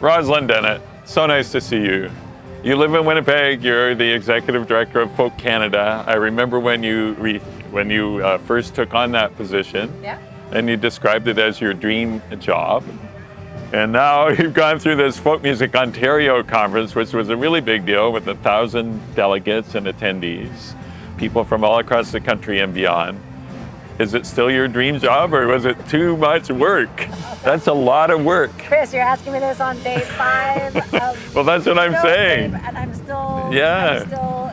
Rosalyn Dennett, so nice to see you. You live in Winnipeg. You're the executive director of Folk Canada. I remember when you first took on that position, and you described it as your dream job. And now you've gone through this Folk Music Ontario conference, which was a really big deal with 1,000 delegates and attendees, people from all across the country and beyond. Is it still your dream job, or was it too much work? That's a lot of work. Chris, you're asking me this on day 5 of well, that's what I'm saying. And I'm still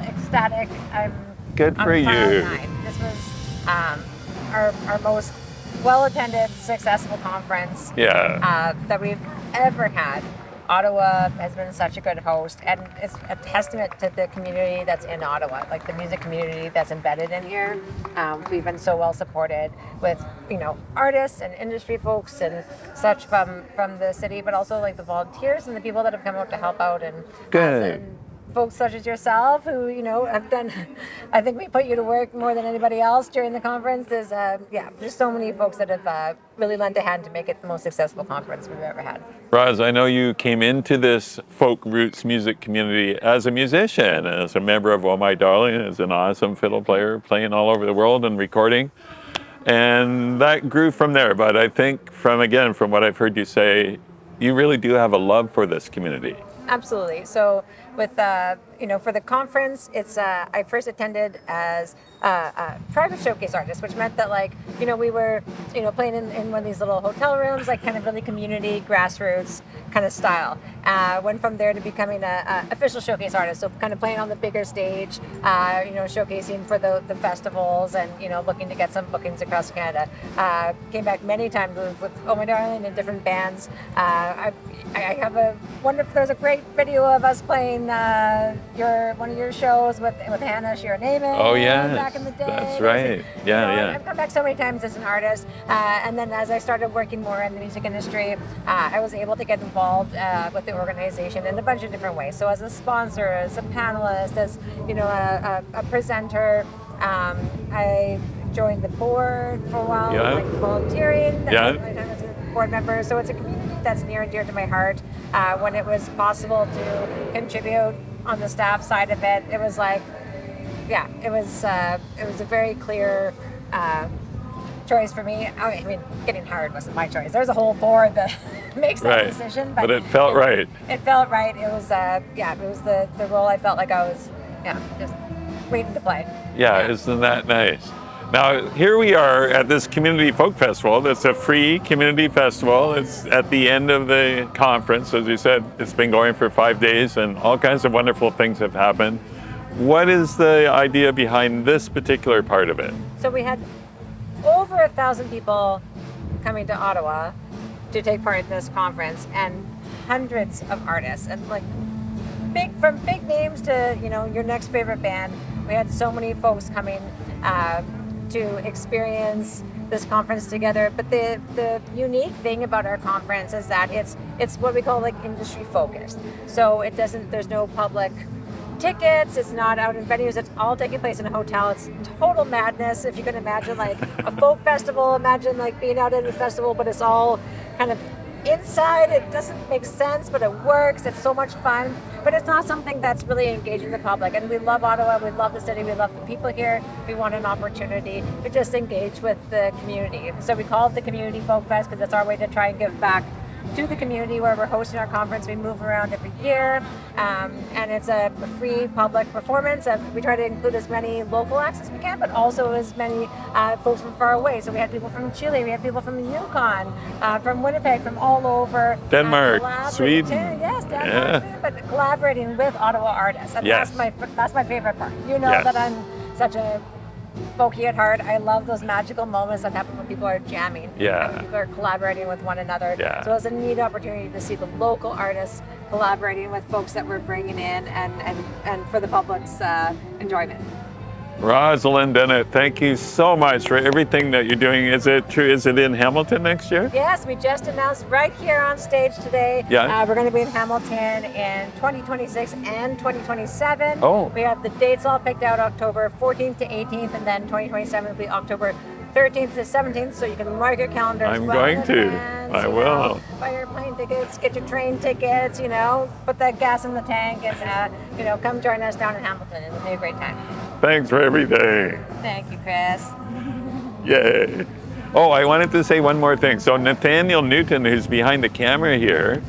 ecstatic. I'm good for on you. 9. This was our most well-attended, successful conference that we've ever had. Ottawa has been such a good host, and it's a testament to the community that's in Ottawa, like the music community that's embedded in here. We've been so well supported with, artists and industry folks and such from the city, but also like the volunteers and the people that have come out to help out, and folks such as yourself who, have done, I think we put you to work more than anybody else during the conference. There's so many folks that have really lent a hand to make it the most successful conference we've ever had. Roz, I know you came into this folk roots music community as a musician, as a member of Oh My Darling, as an awesome fiddle player playing all over the world and recording. And that grew from there. But I think from what I've heard you say, you really do have a love for this community. Absolutely. So with, for the conference, it's, I first attended as a private showcase artist, which meant that we were, playing in one of these little hotel rooms, like kind of really community, grassroots kind of style. Went from there to becoming a official showcase artist. So kind of playing on the bigger stage, showcasing for the festivals and, looking to get some bookings across Canada. Came back many times with Oh My Darling and different bands. I have there's a great video of us playing one of your shows with Hannah Shiraneman. Oh yeah, back in the day. That's right. I've come back so many times as an artist, and then as I started working more in the music industry, I was able to get involved with the organization in a bunch of different ways. So as a sponsor, as a panelist, as a presenter, I joined the board for a while, volunteering. My time as a board member. So it's a community that's near and dear to my heart. When it was possible to contribute on the staff side of it, it was it was a very clear choice for me. I mean, getting hired wasn't my choice. There's a whole board that makes that decision. But it felt right. It felt right. It was it was the role I felt like I was just waiting to play. Isn't that nice? Now, here we are at this Community Folk Festival. It's a free community festival. It's at the end of the conference. As you said, it's been going for 5 days and all kinds of wonderful things have happened. What is the idea behind this particular part of it? So we had over 1,000 people coming to Ottawa to take part in this conference, and hundreds of artists, and from big names to your next favorite band. We had so many folks coming to experience this conference together. But the unique thing about our conference is that it's what we call industry focused. So there's no public tickets, it's not out in venues, it's all taking place in a hotel. It's total madness. If you can imagine a folk festival, imagine being out at a festival, but it's all kind of inside. It doesn't make sense, but it works. It's so much fun, but it's not something that's really engaging the public. And we love Ottawa, we love the city, we love the people here. We want an opportunity to just engage with the community. So we call it the Community Folk Fest because it's our way to try and give back to the community where we're hosting our conference. We move around every year, and it's a free public performance. We try to include as many local acts as we can, but also as many folks from far away. So we had people from Chile, we had people from the Yukon, from Winnipeg, from all over. Denmark, Sweden. Yes, Denmark, Sweden, but collaborating with Ottawa artists. And that's my favorite part. That I'm such a folky at heart. I love those magical moments that happen when people are jamming. And people are collaborating with one another. So it was a neat opportunity to see the local artists collaborating with folks that we're bringing in and for the public's enjoyment. Rosalyn Dennett, thank you so much for everything that you're doing. Is it true? Is it in Hamilton next year? Yes, we just announced right here on stage today. We're going to be in Hamilton in 2026 and 2027. We have the dates all picked out, October 14th to 18th, and then 2027 will be October 13th to 17th, so you can mark your calendars. I'm well going in to. advance, I will. Buy your plane tickets, get your train tickets, put that gas in the tank, and come join us down in Hamilton. It'll be a great time. Thanks for everything. Thank you, Chris. Yay. Oh, I wanted to say one more thing. So Nathaniel Newton, who's behind the camera here,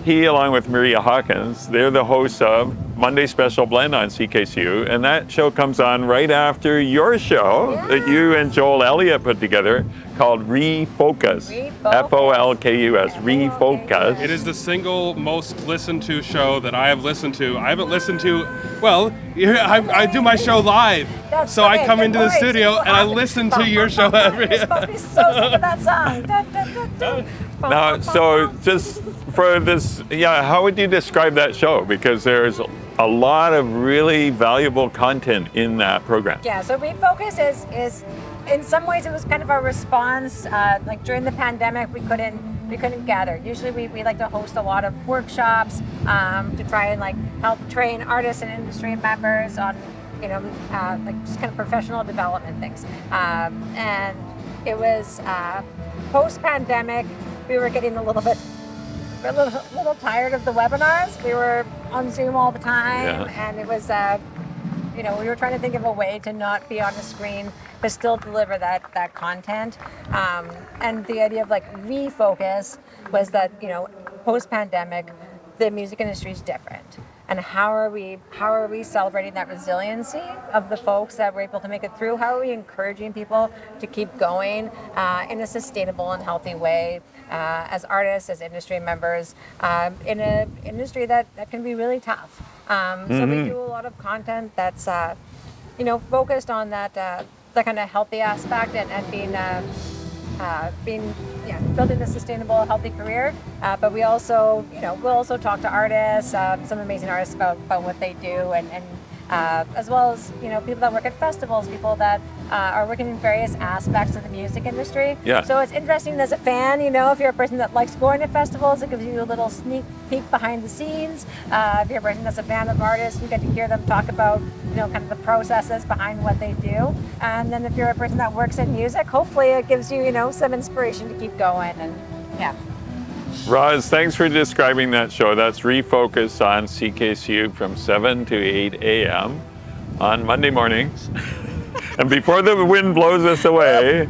he, along with Maria Hawkins, they're the hosts of Monday Special Blend on CKCU, and that show comes on right after your show that you and Joel Elliott put together called Refocus. F-O-L-K-U-S. Refocus. It is the single most listened to show that I have listened to. I haven't listened to, well, I do my show live. So I come into the studio and I listen to your show every You're supposed to be so sick of that song. Dun, dun, dun, dun. Now, so just for this, how would you describe that show? Because there's a lot of really valuable content in that program. Yeah, so Refocus is in some ways it was kind of a response. Like during the pandemic, we couldn't gather. Usually we like to host a lot of workshops to try and help train artists and industry members on just kind of professional development things. And it was post-pandemic. We were getting a little tired of the webinars. We were on Zoom all the time, and it was, we were trying to think of a way to not be on the screen, but still deliver that content. And the idea of refocus was that, post-pandemic, the music industry is different. And how are we celebrating that resiliency of the folks that were able to make it through? How are we encouraging people to keep going in a sustainable and healthy way as artists, as industry members, in an industry that can be really tough? So we do a lot of content that's focused on that kind of healthy aspect and building a sustainable, healthy career. But we also, we'll also talk to artists, some amazing artists about what they do, and as well as people that work at festivals, people that are working in various aspects of the music industry. Yeah. So it's interesting as a fan, if you're a person that likes going to festivals, it gives you a little sneak peek behind the scenes. If you're a person that's a fan of artists, you get to hear them talk about kind of the processes behind what they do. And then if you're a person that works in music, hopefully it gives you some inspiration to keep going. And yeah. Roz, thanks for describing that show. That's Refocus on CKCU from 7 to 8 a.m. on Monday mornings. And before the wind blows us away,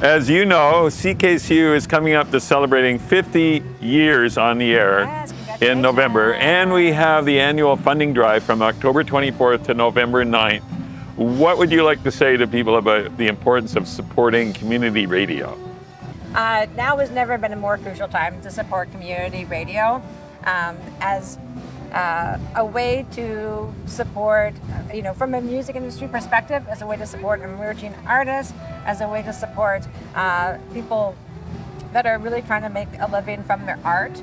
as you know, CKCU is coming up to celebrating 50 years on the air in November. And we have the annual funding drive from October 24th to November 9th. What would you like to say to people about the importance of supporting community radio? Now has never been a more crucial time to support community radio as a way to support, from a music industry perspective, as a way to support emerging artists, as a way to support people that are really trying to make a living from their art.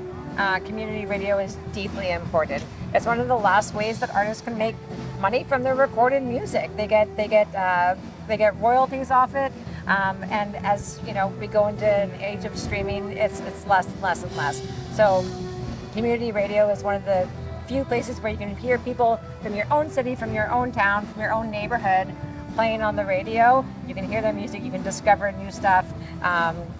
Community radio is deeply important. It's one of the last ways that artists can make money from their recorded music. They get royalties off it. And as we go into an age of streaming, it's less and less and less. So community radio is one of the few places where you can hear people from your own city, from your own town, from your own neighborhood playing on the radio. You can hear their music, you can discover new stuff.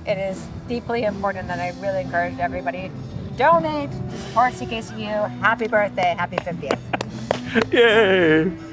It is deeply important, and I really encourage everybody to donate to support CKCU. Happy birthday, happy 50th. Yay!